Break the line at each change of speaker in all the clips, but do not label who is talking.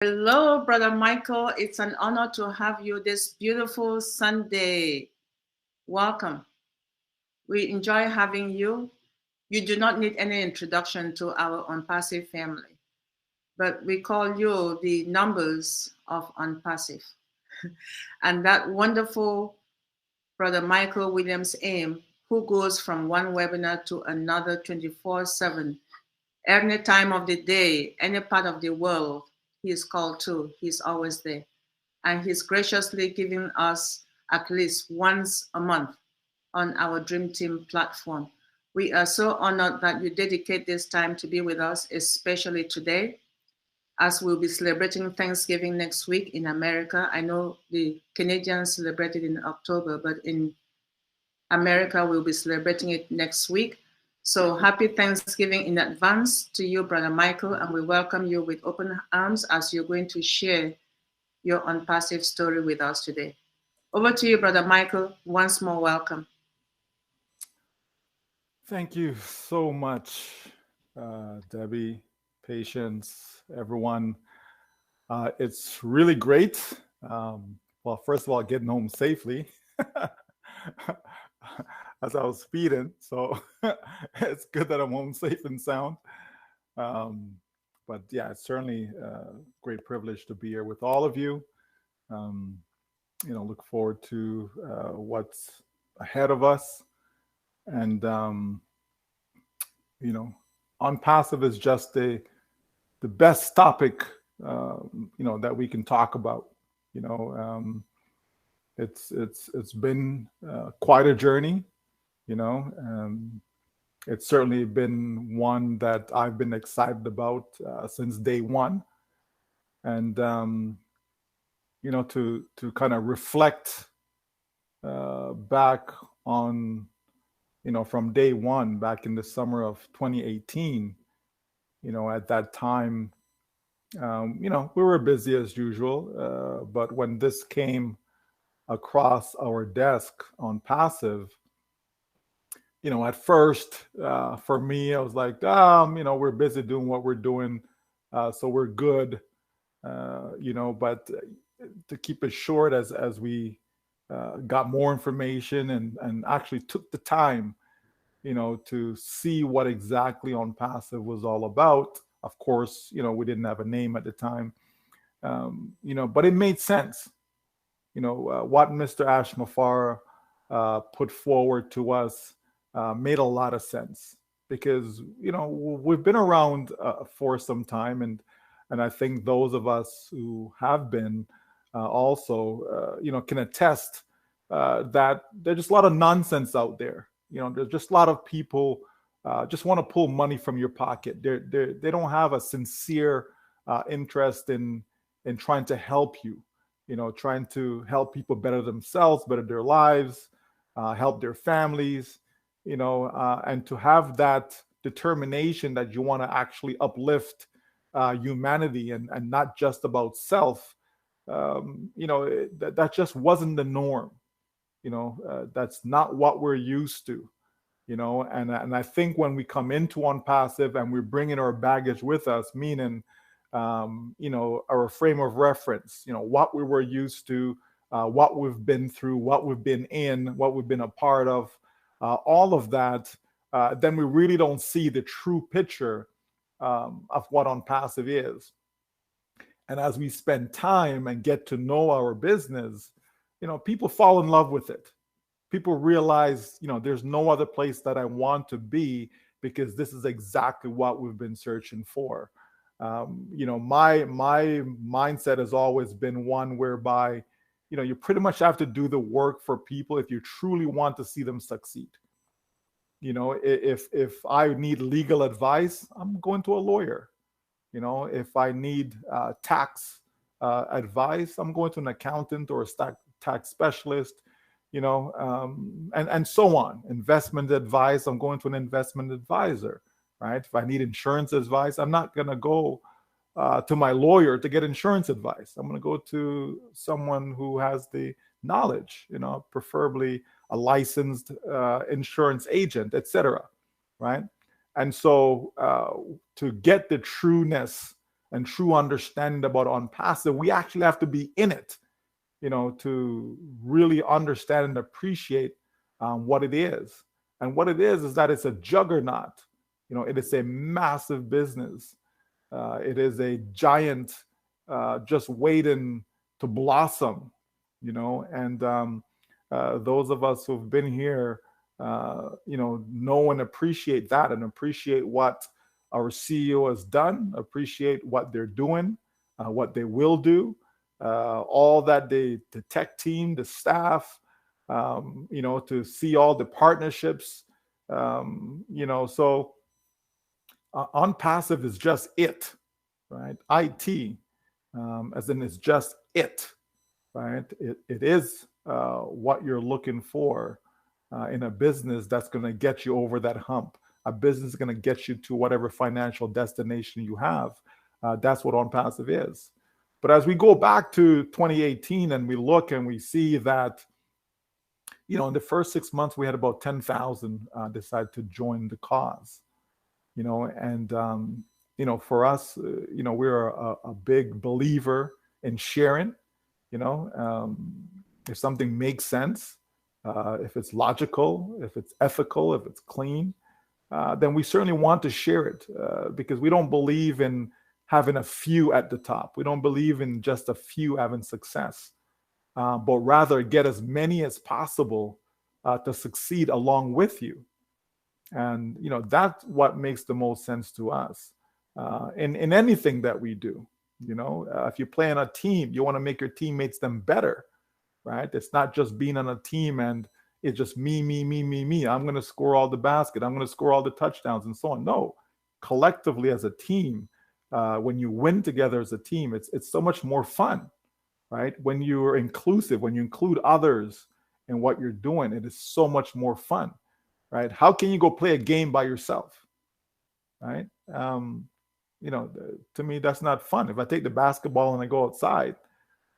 Hello, Brother Michael. It's an honor to have you this beautiful Sunday. Welcome. We enjoy having you. You do not need any introduction to our Onpassive family, but we call you the numbers of Onpassive. And that wonderful Brother Michael Williams Aim, who goes from one webinar to another 24/7, any time of the day, any part of the world, he is called to. He's always there. And he's graciously giving us at least once a month on our Dream Team platform. We are so honored that you dedicate this time to be with us, especially today, as we'll be celebrating Thanksgiving next week in America. I know the Canadians celebrated in October, but in America, we'll be celebrating it next week. So happy Thanksgiving in advance to you, Brother Michael, and we welcome you with open arms as you're going to share your Onpassive story with us today. Over to you, Brother Michael. Once more, welcome.
Thank you so much, Debbie, Patience, everyone. It's really great. Well, first of all, getting home safely as I was speeding. So it's good that I'm home safe and sound. Um, but yeah, it's certainly a great privilege to be here with all of you. Um, look forward to what's ahead of us. And you know, Unpassive is just the best topic that we can talk about. You know, it's been quite a journey. You know, it's certainly been one that I've been excited about since day one, and to kind of reflect back on from day one back in the summer of 2018. At that time, we were busy as usual, but when this came across our desk on passive, at first, for me, I was like, we're busy doing what we're doing, so we're good, but to keep it short, as we got more information and actually took the time, to see what exactly On Passive was all about. Of course, we didn't have a name at the time, but it made sense. What Mr. Ashmafar put forward to us made a lot of sense because we've been around for some time, and I think those of us who have been also can attest that there's just a lot of nonsense out there. There's just a lot of people just want to pull money from your pocket. They don't have a sincere interest in trying to help you. Trying to help people better themselves, better their lives, help their families. And to have that determination that you want to actually uplift humanity and not just about self. That just wasn't the norm. That's not what we're used to. And I think when we come into Unpassive and we're bringing our baggage with us, meaning our frame of reference, what we were used to, what we've been through, what we've been in, what we've been a part of, all of that, then we really don't see the true picture of what Unpassive is. And as we spend time and get to know our business, people fall in love with it. People realize, there's no other place that I want to be because this is exactly what we've been searching for. My mindset has always been one whereby, you pretty much have to do the work for people if you truly want to see them succeed. If I need legal advice, I'm going to a lawyer. If I need tax advice, I'm going to an accountant or a tax specialist. And so on. Investment advice, I'm going to an investment advisor, right? If I need insurance advice, I'm not going to go to my lawyer to get insurance advice. I'm going to go to someone who has the knowledge, preferably a licensed insurance agent, etc. Right? And so to get the trueness and true understanding about Onpassive, we actually have to be in it, to really understand and appreciate what it is. And what it is that it's a juggernaut. It is a massive business. It is a giant just waiting to blossom, and those of us who've been here, know and appreciate that, and appreciate what our CEO has done, appreciate what they're doing, what they will do, all that the tech team, the staff, to see all the partnerships, so Onpassive is just it, right? IT, as in it's just it, right? It is what you're looking for in a business that's going to get you over that hump. A business is going to get you to whatever financial destination you have. That's what Onpassive is. But as we go back to 2018 and we look and we see that, in the first 6 months, we had about 10,000 decide to join the cause, and, for us, we're a big believer in sharing, if something makes sense, if it's logical, if it's ethical, if it's clean, then we certainly want to share it because we don't believe in having a few at the top. We don't believe in just a few having success, but rather get as many as possible to succeed along with you. And, that's what makes the most sense to us in anything that we do. If you play on a team, you want to make your teammates them better, right? It's not just being on a team and it's just me. I'm going to score all the basket. I'm going to score all the touchdowns and so on. No, collectively as a team, when you win together as a team, it's so much more fun, right? When you're inclusive, when you include others in what you're doing, it is so much more fun, right? How can you go play a game by yourself, right? To me, that's not fun. If I take the basketball and I go outside,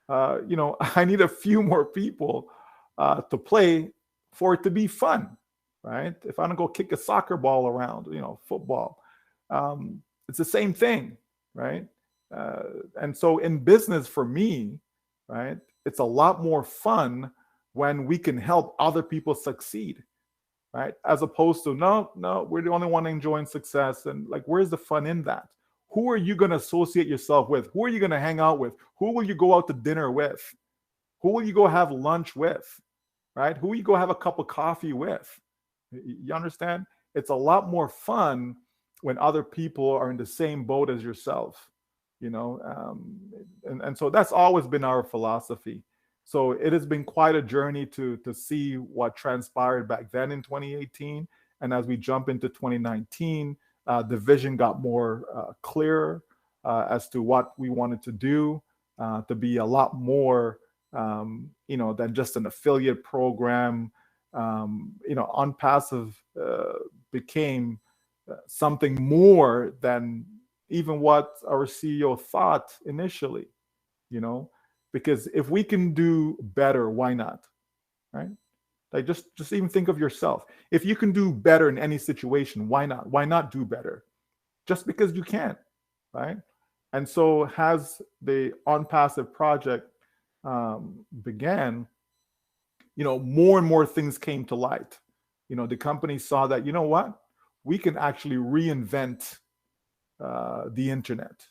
I need a few more people to play for it to be fun, right? If I don't go kick a soccer ball around, football, it's the same thing, right? And so in business, for me, right, it's a lot more fun when we can help other people succeed, right? As opposed to, no, we're the only one enjoying success. And like, where's the fun in that? Who are you going to associate yourself with? Who are you going to hang out with? Who will you go out to dinner with? Who will you go have lunch with, right? Who will you go have a cup of coffee with? You understand? It's a lot more fun when other people are in the same boat as yourself, and so that's always been our philosophy. So it has been quite a journey to see what transpired back then in 2018. And as we jump into 2019, the vision got more clear as to what we wanted to do, to be a lot more, than just an affiliate program. Onpassive became something more than even what our CEO thought initially, because if we can do better, why not, right? Like just even think of yourself. If you can do better in any situation, why not? Why not do better? Just because you can, right? And so as the Onpassive project began, more and more things came to light. The company saw that, what? We can actually reinvent the internet.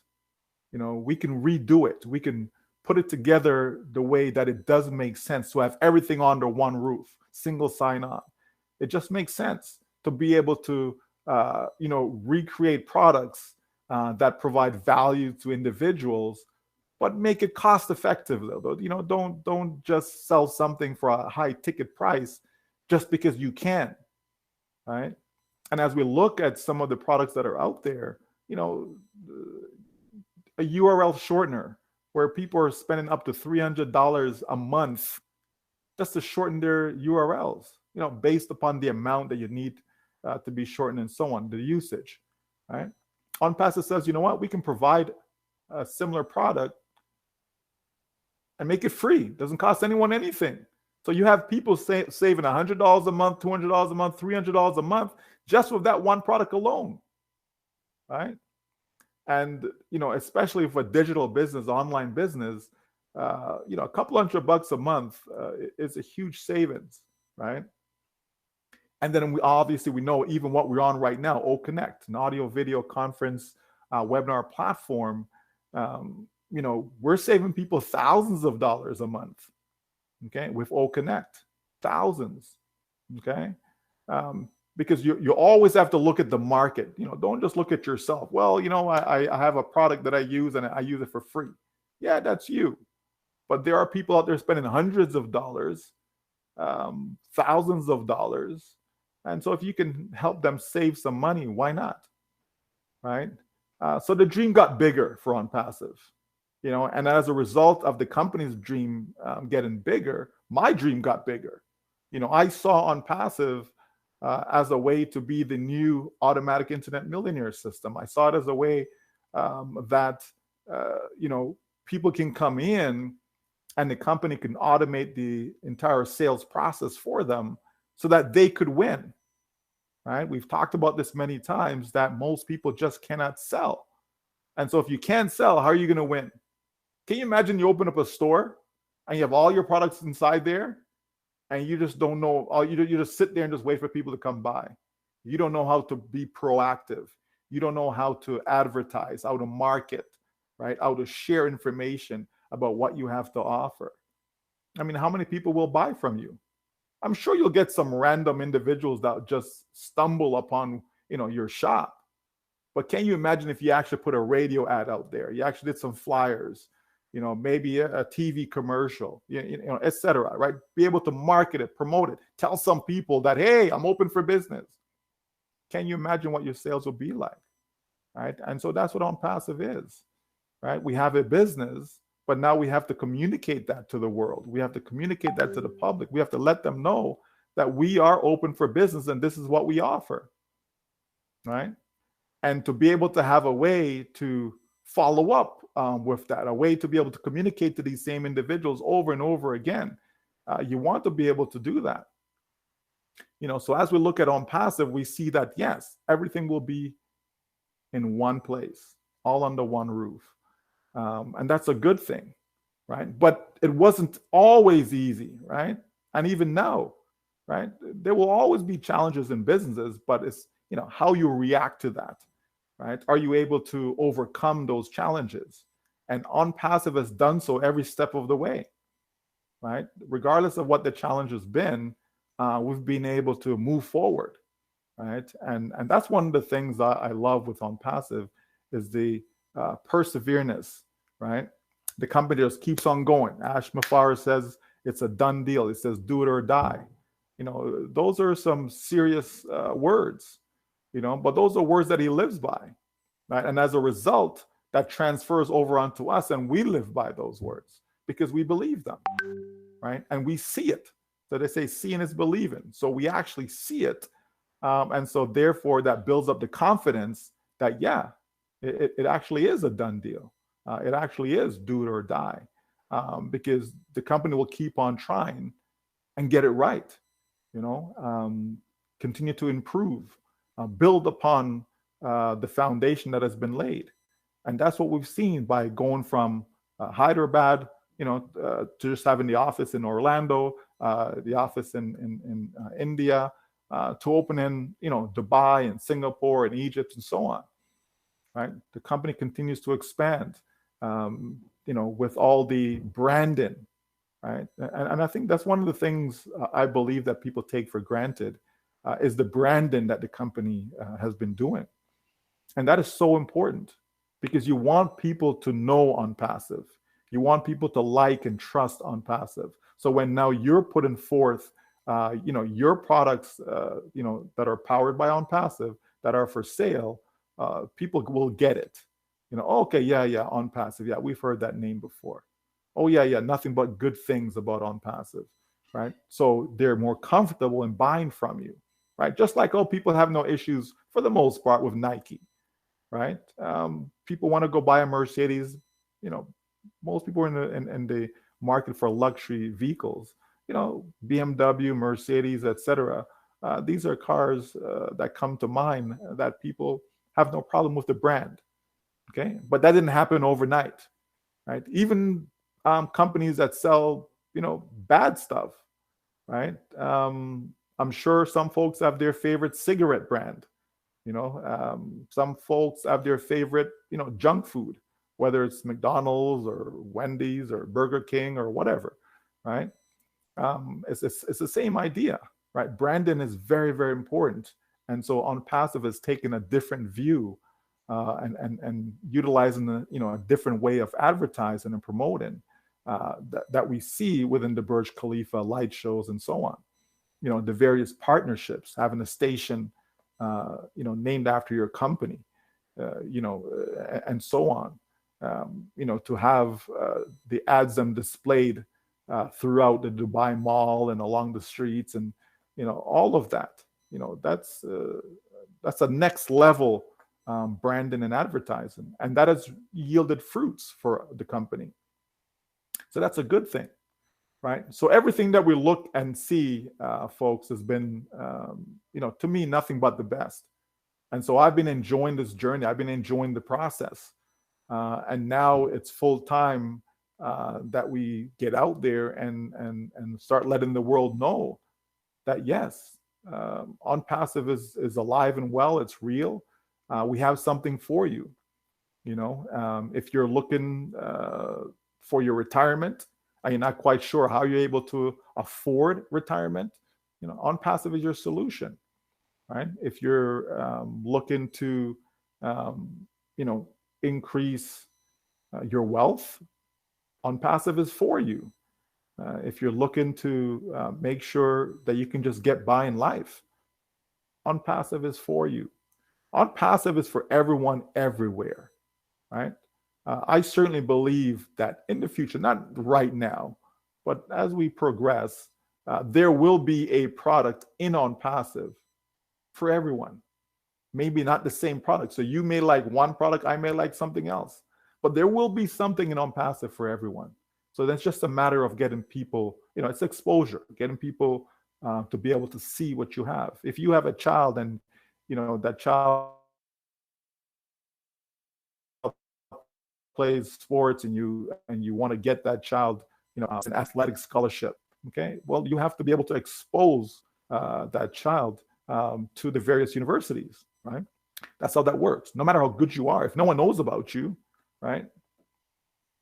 We can redo it. We can put it together the way that it does make sense to have everything under one roof, single sign-on. It just makes sense to be able to, recreate products that provide value to individuals, but make it cost-effective. Don't just sell something for a high ticket price just because you can, right? And as we look at some of the products that are out there, a URL shortener where people are spending up to $300 a month just to shorten their URLs, based upon the amount that you need to be shortened and so on, the usage, right? Onpassive says, we can provide a similar product and make it free. It doesn't cost anyone anything. So you have people saving $100 a month, $200 a month, $300 a month just with that one product alone, right? And, especially for digital business, online business, a couple $100 a month is a huge savings, right? And then we know even what we're on right now, O Connect, an audio video conference webinar platform. We're saving people thousands of dollars a month, okay, with O Connect, thousands, okay. Because you always have to look at the market. Don't just look at yourself. Well, I have a product that I use and I use it for free. Yeah, that's you. But there are people out there spending hundreds of dollars, thousands of dollars. And so if you can help them save some money, why not? Right? So the dream got bigger for Onpassive, and as a result of the company's dream getting bigger, my dream got bigger. I saw Onpassive as a way to be the new automatic internet millionaire system. I saw it as a way that, people can come in and the company can automate the entire sales process for them so that they could win, right? We've talked about this many times that most people just cannot sell. And so if you can't sell, how are you going to win? Can you imagine you open up a store and you have all your products inside there and you just don't know, you just sit there and just wait for people to come by. You don't know how to be proactive. You don't know how to advertise, how to market, right? How to share information about what you have to offer. I mean, how many people will buy from you? I'm sure you'll get some random individuals that just stumble upon, your shop. But can you imagine if you actually put a radio ad out there? You actually did some flyers, maybe a TV commercial, et cetera, right? Be able to market it, promote it, tell some people that, hey, I'm open for business. Can you imagine what your sales will be like, right? And so that's what Onpassive is, right? We have a business, but now we have to communicate that to the world. We have to communicate that to the public. We have to let them know that we are open for business and this is what we offer, right? And to be able to have a way to follow up with that, a way to be able to communicate to these same individuals over and over again. You want to be able to do that. So as we look at Onpassive, we see that, yes, everything will be in one place, all under one roof. And that's a good thing, right? But it wasn't always easy, right? And even now, right? There will always be challenges in businesses, but it's, how you react to that, right? Are you able to overcome those challenges? And Onpassive has done so every step of the way, right? Regardless of what the challenge has been, we've been able to move forward, right? And that's one of the things I love with Onpassive is the perseverance, right? The company just keeps on going. Ash Mafara says it's a done deal. It says do it or die. Those are some serious words, but those are words that he lives by, right? And as a result, that transfers over onto us and we live by those words because we believe them, right? And we see it. So they say seeing is believing. So we actually see it. And so therefore that builds up the confidence that, yeah, it actually is a done deal. It actually is do it or die, because the company will keep on trying and get it right, continue to improve, build upon the foundation that has been laid. And that's what we've seen by going from Hyderabad, to just having the office in Orlando, the office in India, to opening, Dubai and Singapore and Egypt and so on. Right, the company continues to expand, with all the branding, right? And I think that's one of the things I believe that people take for granted is the branding that the company has been doing, and that is so important because you want people to know Onpassive, you want people to like and trust Onpassive. So when now you're putting forth, your products, that are powered by Onpassive that are for sale. People will get it. Okay, yeah, Onpassive. Yeah, we've heard that name before. Oh, yeah, nothing but good things about Onpassive, right? So they're more comfortable in buying from you, right? Just like, people have no issues for the most part with Nike, right? People want to go buy a Mercedes. Most people are in the market for luxury vehicles. BMW, Mercedes, etc. These are cars that come to mind that people have no problem with the brand. Okay, but that didn't happen overnight, right? Even companies that sell, bad stuff, right? I'm sure some folks have their favorite cigarette brand. Some folks have their favorite, junk food, whether it's McDonald's or Wendy's or Burger King or whatever, right? It's the same idea, right? Branding is very, very important. And so Onpassive has taken a different view and utilizing a different way of advertising and promoting that we see within the Burj Khalifa light shows and so on. The various partnerships, having a station, named after your company, and so on. To have the ads them displayed throughout the Dubai Mall and along the streets, and all of that. That's a next level branding and advertising, and that has yielded fruits for the company. So that's a good thing, right? So everything that we look and see, folks, has been, to me, nothing but the best. And so I've been enjoying this journey. I've been enjoying the process. And now it's full time that we get out there and start letting the world know that, yes, Onpassive is alive and well. It's real. We have something for you. If you're looking for your retirement and you're not quite sure how you're able to afford retirement, Onpassive is your solution, right? If you're looking to, increase your wealth, Onpassive is for you. If you're looking to make sure that you can just get by in life, Onpassive is for you. Onpassive is for everyone, everywhere, right? I certainly believe that in the future, not right now, but as we progress, there will be a product in Onpassive for everyone. Maybe not the same product. So you may like one product, I may like something else, but there will be something in Onpassive for everyone. So that's just a matter of getting people, it's exposure, getting people to be able to see what you have. If you have a child and, that child plays sports and you want to get that child, an athletic scholarship, okay, well, you have to be able to expose that child to the various universities, right? That's how that works. No matter how good you are, if no one knows about you, right,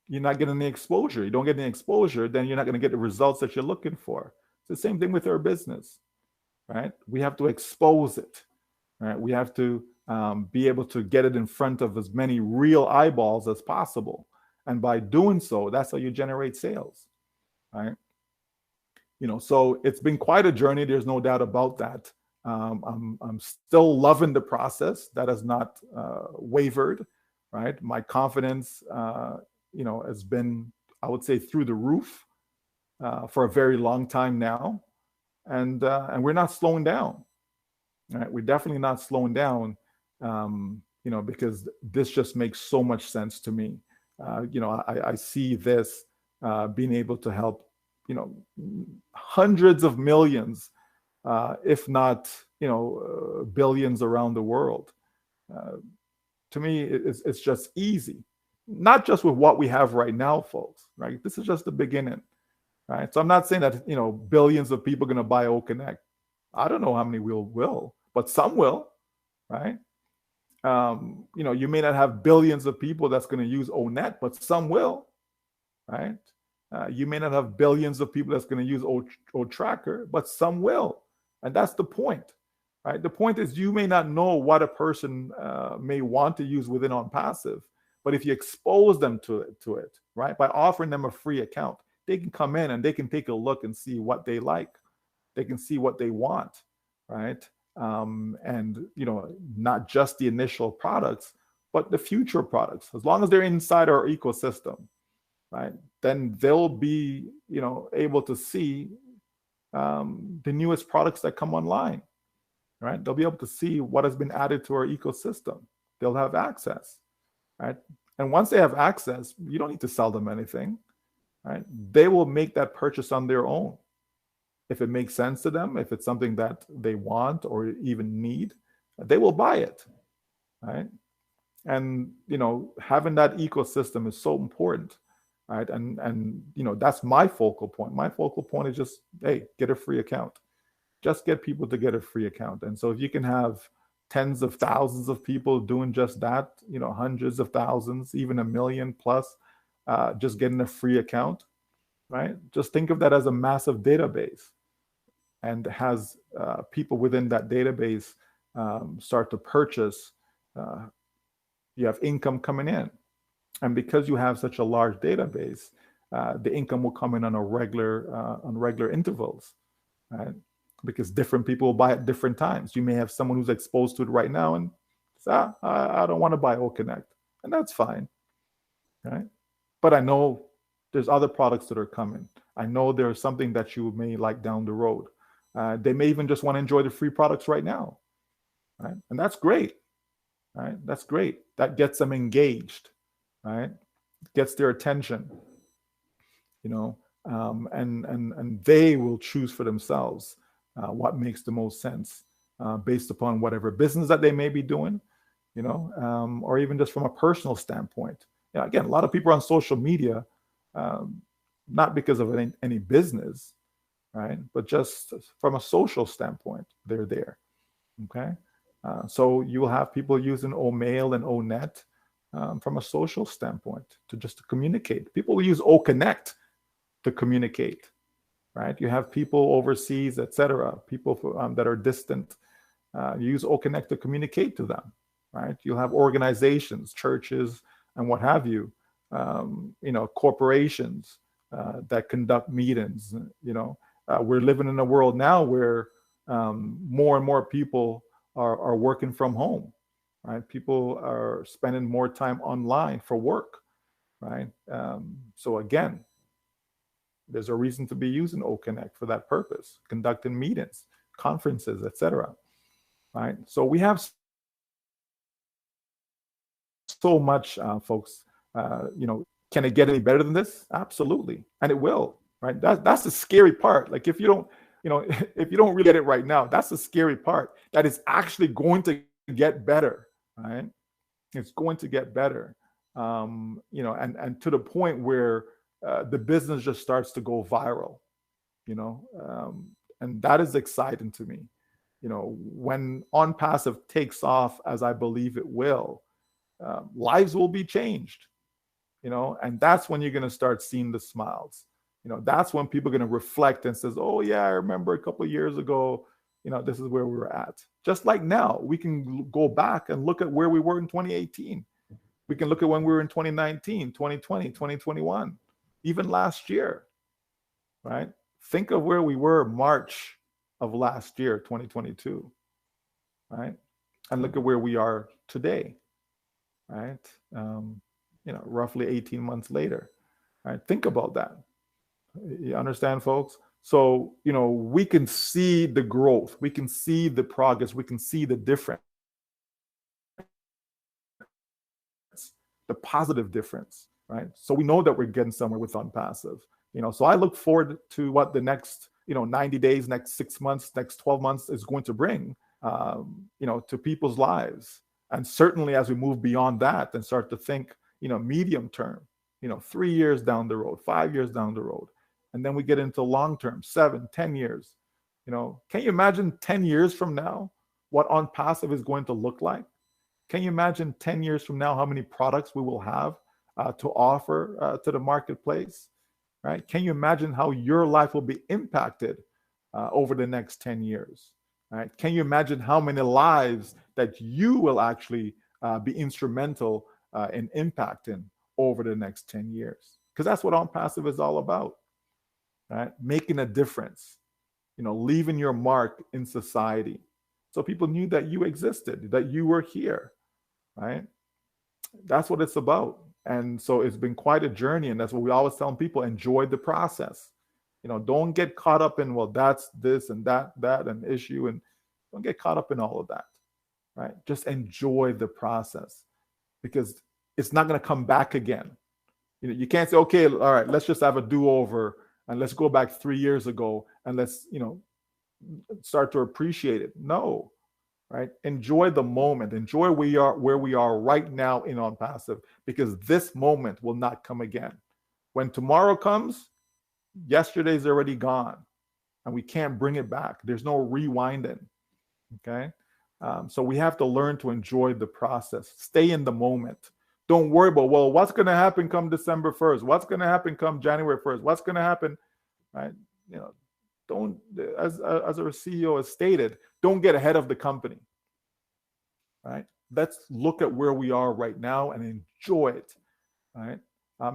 you're not getting the exposure. You don't get any exposure, then you're not going to get the results that you're looking for. It's the same thing with our business, right? We have to expose it, right? We have to be able to get it in front of as many real eyeballs as possible. And by doing so, that's how you generate sales, right? So it's been quite a journey. There's no doubt about that. I'm still loving the process. That has not wavered, right? My confidence, has been, I would say, through the roof for a very long time now, and we're not slowing down. Right? We're definitely not slowing down, because this just makes so much sense to me. I see this being able to help, hundreds of millions, if not, billions around the world. To me, it's just easy. Not just with what we have right now, folks, right? This is just the beginning, right? So I'm not saying that, billions of people are going to buy O Connect. I don't know how many will, but some will, right? You may not have billions of people that's going to use ONet, but some will, right? You may not have billions of people that's going to use O Tracker, but some will. And that's the point, right? The point is you may not know what a person may want to use within Onpassive, but if you expose them to it, right, by offering them a free account, they can come in and they can take a look and see what they like. They can see what they want, right? And, not just the initial products, but the future products. As long as they're inside our ecosystem, right, then they'll be, able to see the newest products that come online, right? They'll be able to see what has been added to our ecosystem. They'll have access, right? And once they have access, you don't need to sell them anything, right? They will make that purchase on their own. If it makes sense to them, if it's something that they want or even need, they will buy it, right? And having that ecosystem is so important, right? And that's my focal point. My focal point is just, hey, get a free account. Just get people to get a free account. And so if you can have tens of thousands of people doing just that, hundreds of thousands, even a million plus, just getting a free account, right? Just think of that as a massive database, and has people within that database start to purchase. You have income coming in, and because you have such a large database, the income will come in on regular intervals, right? Because different people will buy at different times. You may have someone who's exposed to it right now and say, I don't want to buy O Connect, and that's fine, right? But I know there's other products that are coming. I know there's something that you may like down the road. They may even just want to enjoy the free products right now, right? And that's great, right? That's great. That gets them engaged, right? Gets their attention, and they will choose for themselves what makes the most sense based upon whatever business that they may be doing, or even just from a personal standpoint. Again, a lot of people are on social media, not because of any business, right? But just from a social standpoint, they're there. Okay. So you will have people using O-Mail and O-Net from a social standpoint to communicate. People will use O-Connect to communicate, right? You have people overseas, etc. People that are distant use O-Connect to communicate to them, right? You'll have organizations, churches, and what have you, corporations that conduct meetings. We're living in a world now where more and more people are working from home, right? People are spending more time online for work, right? So again, there's a reason to be using O-Connect for that purpose, conducting meetings, conferences, etc. Right? So we have so much, folks. Can it get any better than this? Absolutely, and it will. Right? That's the scary part. Like if you don't, if you don't really get it right now, that's the scary part. That is actually going to get better. Right? It's going to get better. And to the point where the business just starts to go viral. And that is exciting to me. When Onpassive takes off, as I believe it will, lives will be changed. And that's when you're going to start seeing the smiles. That's when people are going to reflect and says, oh yeah, I remember a couple of years ago, this is where we were at. Just like now, we can go back and look at where we were in 2018. We can look at when we were in 2019, 2020, 2021, even last year, right? Think of where we were March of last year, 2022, right? And look at where we are today, right? Roughly 18 months later, right? Think about that. You understand, folks? So, we can see the growth, we can see the progress, we can see the difference, the positive difference, right? So we know that we're getting somewhere with Onpassive. So I look forward to what the next, 90 days, next 6 months, next 12 months is going to bring, to people's lives. And certainly as we move beyond that and start to think, medium term, 3 years down the road, 5 years down the road. And then we get into long term, 7, 10 years. Can you imagine 10 years from now what Onpassive is going to look like? Can you imagine 10 years from now how many products we will have to offer to the marketplace? Right? Can you imagine how your life will be impacted over the next 10 years? Right? Can you imagine how many lives that you will actually be instrumental in impacting over the next 10 years? Because that's what Onpassive is all about, right? Making a difference, leaving your mark in society. So people knew that you existed, that you were here, right? That's what it's about. And so it's been quite a journey. And that's what we always tell people, enjoy the process. Don't get caught up in, well, that's this and that an issue. And don't get caught up in all of that, right? Just enjoy the process because it's not going to come back again. You can't say, okay, all right, let's just have a do-over and let's go back 3 years ago and let's, start to appreciate it. No, right? Enjoy the moment. Enjoy where we are right now in Onpassive, because this moment will not come again. When tomorrow comes, yesterday's already gone, and we can't bring it back. There's no rewinding. Okay. So we have to learn to enjoy the process, stay in the moment. Don't worry about, well, what's going to happen come December 1st? What's going to happen come January 1st? What's going to happen? Right. You know, don't, as our CEO has stated, don't get ahead of the company. Right. Let's look at where we are right now and enjoy it. Right.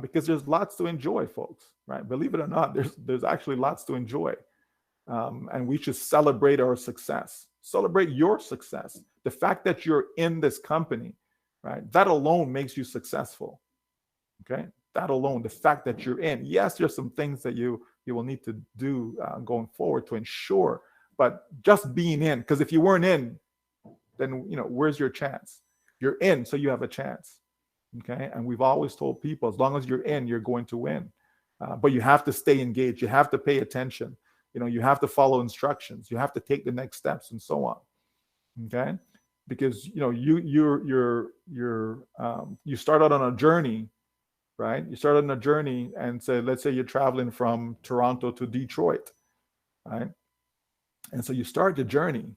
Because there's lots to enjoy, folks. Right. Believe it or not, there's actually lots to enjoy. And we should celebrate our success. Celebrate your success. The fact that you're in this company, right? That alone makes you successful. Okay, that alone, the fact that you're in. Yes, there's some things that you will need to do going forward to ensure, but just being in. Because if you weren't in, then where's your chance? You're in, so you have a chance. Okay, and we've always told people, as long as you're in, you're going to win. But you have to stay engaged. You have to pay attention. You have to follow instructions. You have to take the next steps and so on. Okay, because you start out on a journey, right? You start on a journey, and let's say you're traveling from Toronto to Detroit, right? And so you start the journey,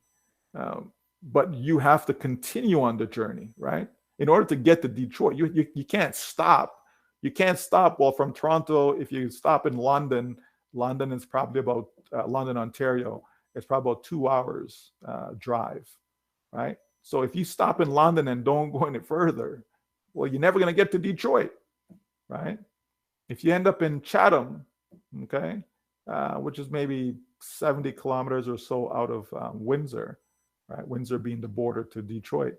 but you have to continue on the journey, right? In order to get to Detroit, you can't stop. You can't stop. Well, from Toronto, if you stop in London is probably about London, Ontario. It's probably about 2 hours drive, right? So if you stop in London and don't go any further, well, you're never going to get to Detroit, right? If you end up in Chatham, okay, which is maybe 70 kilometers or so out of Windsor, right? Windsor being the border to Detroit.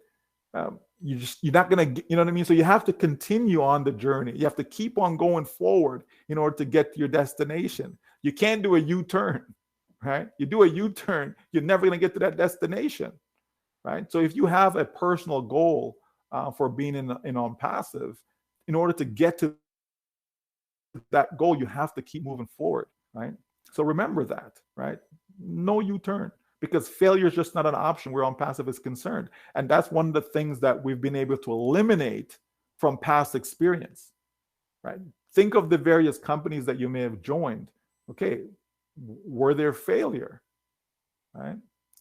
You're not going to, what I mean? So you have to continue on the journey. You have to keep on going forward in order to get to your destination. You can't do a U-turn, right? You do a U-turn, you're never going to get to that destination, right? So if you have a personal goal for being in Onpassive, in order to get to that goal, you have to keep moving forward, right? So remember that, right? No U-turn. Because failure is just not an option where Onpassive is concerned. And that's one of the things that we've been able to eliminate from past experience, right? Think of the various companies that you may have joined. Okay, were there failure, right?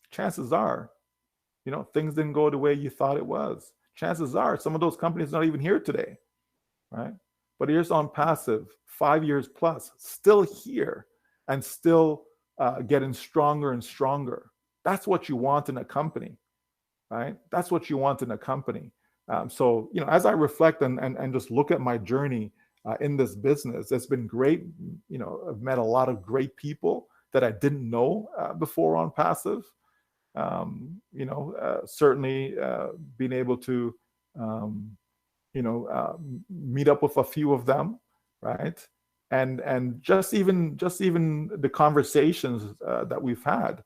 Chances are, things didn't go the way you thought it was. Chances are some of those companies are not even here today, right? But here's Onpassive, 5 years plus, still here and still getting stronger and stronger. That's what you want in a company, right? That's what you want in a company. So, as I reflect and just look at my journey in this business, it's been great. I've met a lot of great people that I didn't know before Onpassive. Certainly being able to, meet up with a few of them, right? And just even the conversations that we've had,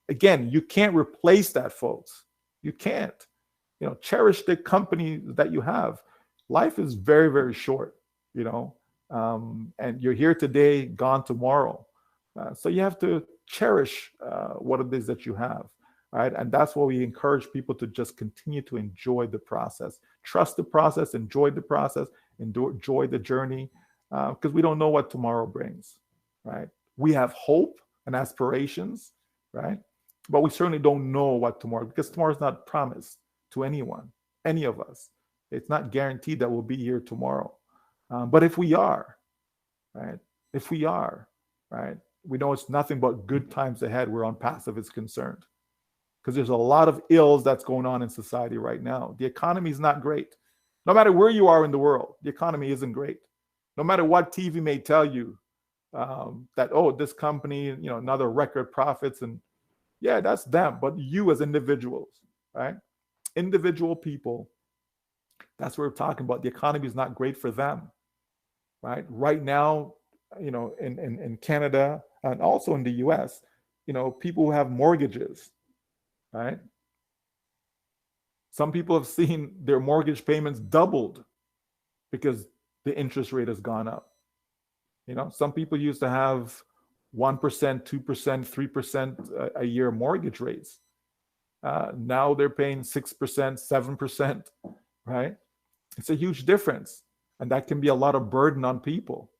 again, you can't replace that, folks. You can't. Cherish the company that you have. Life is very, very short. And you're here today, gone tomorrow. So you have to cherish what it is that you have. Right. And that's why we encourage people to just continue to enjoy the process, trust the process, enjoy the process, enjoy the journey, because we don't know what tomorrow brings. Right. We have hope and aspirations. Right. But we certainly don't know what tomorrow, because tomorrow is not promised to anyone, any of us. It's not guaranteed that we'll be here tomorrow. But if we are, right, we know it's nothing but good times ahead where Onpassive is concerned. Because there's a lot of ills that's going on in society right now. The economy is not great. No matter where you are in the world, the economy isn't great. No matter what TV may tell you that, oh, this company, another record profits, and yeah, that's them. But you as individuals, right? Individual people, that's what we're talking about. The economy is not great for them, right? Right now, in Canada and also in the US, people who have mortgages, right? Some people have seen their mortgage payments doubled because the interest rate has gone up. Some people used to have 1%, 2%, 3% a year mortgage rates. Now they're paying 6%, 7%, right? It's a huge difference. And that can be a lot of burden on people,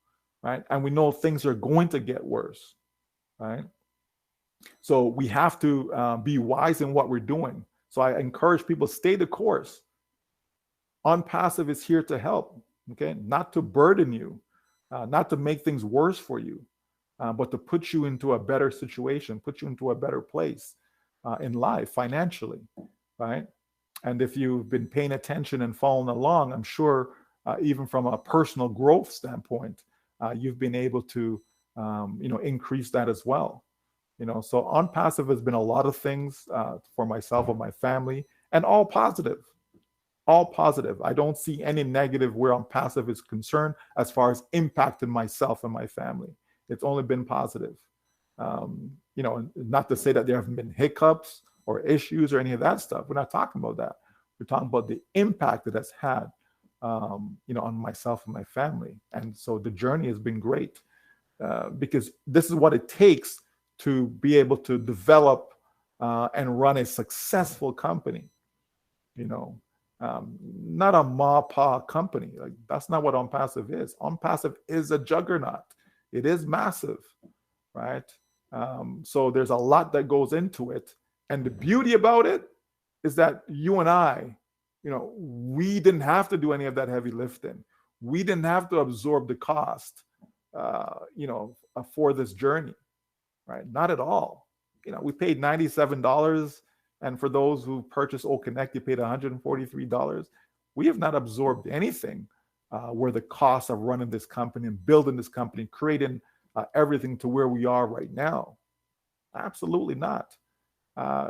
right? And we know things are going to get worse, right? So we have to be wise in what we're doing. So I encourage people, stay the course. Onpassive is here to help, okay? Not to burden you, not to make things worse for you, but to put you into a better situation, put you into a better place in life financially, right? And if you've been paying attention and following along, I'm sure even from a personal growth standpoint, you've been able to, increase that as well. So Onpassive has been a lot of things for myself and my family, and all positive. All positive. I don't see any negative where Onpassive is concerned as far as impacting myself and my family. It's only been positive. Not to say that there haven't been hiccups or issues or any of that stuff. We're not talking about that. We're talking about the impact it has had, on myself and my family. And so the journey has been great because this is what it takes to be able to develop and run a successful company. Not a ma-pa company. Like, that's not what Onpassive is. Onpassive is a juggernaut. It is massive, right? So there's a lot that goes into it. And the beauty about it is that you and I, we didn't have to do any of that heavy lifting. We didn't have to absorb the cost, for this journey, right? Not at all. We paid $97. And for those who purchased O Connect, you paid $143. We have not absorbed anything where the cost of running this company and building this company, creating everything to where we are right now. Absolutely not.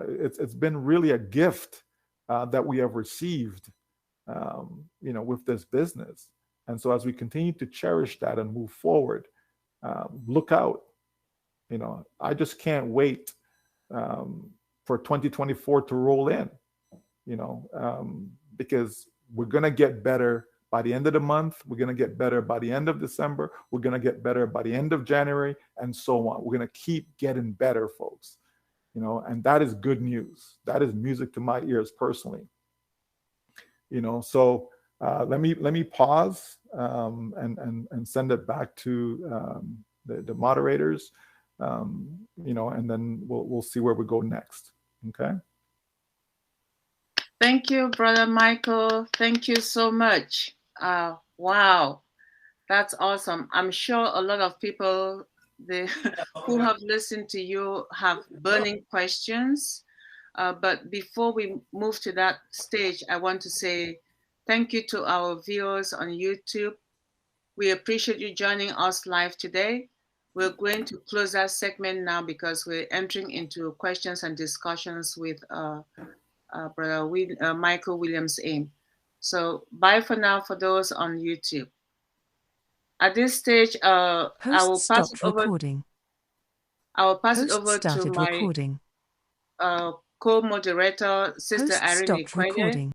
It's been really a gift that we have received, with this business. And so as we continue to cherish that and move forward, look out. I just can't wait for 2024 to roll in, because we're going to get better by the end of the month. We're going to get better by the end of December. We're going to get better by the end of January, and so on. We're going to keep getting better, folks. And that is good news. That is music to my ears personally. So let me pause and send it back to the moderators, and then we'll see where we go next. Okay.
Thank you, Brother Michael. Thank you so much. Wow, that's awesome. I'm sure a lot of people who have listened to you have burning questions. But before we move to that stage, I want to say thank you to our viewers on YouTube. We appreciate you joining us live today. We're going to close that segment now because we're entering into questions and discussions with Brother Michael Williams-Aim. So bye for now for those on YouTube. At this stage, I will pass it over. I will pass it over to my co-moderator, Sister Irene Kwede.